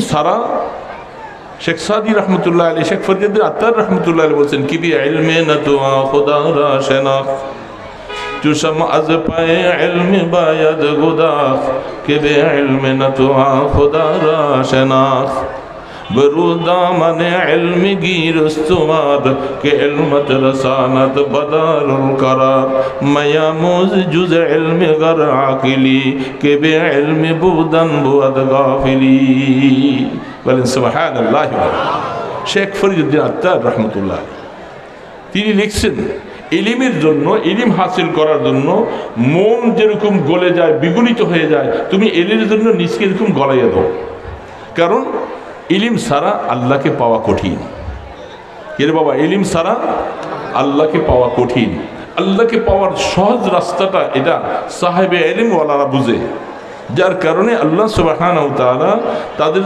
সারা শেখ সাদি রহমতুল্লাহ আলী, শেখ ফরিদুদ্দিন আত্তার রহমতুল্লাহ আলী বলছেন কি বি ইলমে না তোয়া খুদা রা শনাখ চুশম আজ পায়ে ইলমে বায়াদ গুদাখ কে বে ইলমে না তোয়া খুদা রা শনাখ বরু দামনে ইলমি গিরস্তমার কে ইলমত রসানত বদারুল করার মায়ামুজ জুজ ইলমি গর আকিলি কে বে ইলমি বুদান বুয়াদ গাফিলি। বলেন সুবহানাল্লাহ। শেখ ফরিদুদ্দিন আত্তার রহমতুল্লাহ তিনি লিখছেন ইলিমের জন্য, ইলিম হাসিল করার জন্য মন যেরকম গলে যায়, বিগলিত হয়ে যায়, তুমি ইলিমের জন্য নিজকে এরকম গলাইয়া দাও। কারণ ইলিম ছাড়া আল্লাহকে পাওয়া কঠিন। কে রে বাবা, ইলিম ছাড়া আল্লাহকে পাওয়া কঠিন। আল্লাহকে পাওয়ার সহজ রাস্তাটা এটা সাহেবে ইলম ওয়ালারা বুঝে, যার কারণে আল্লাহ সুবহানাহু ওয়া তাআলা তাদের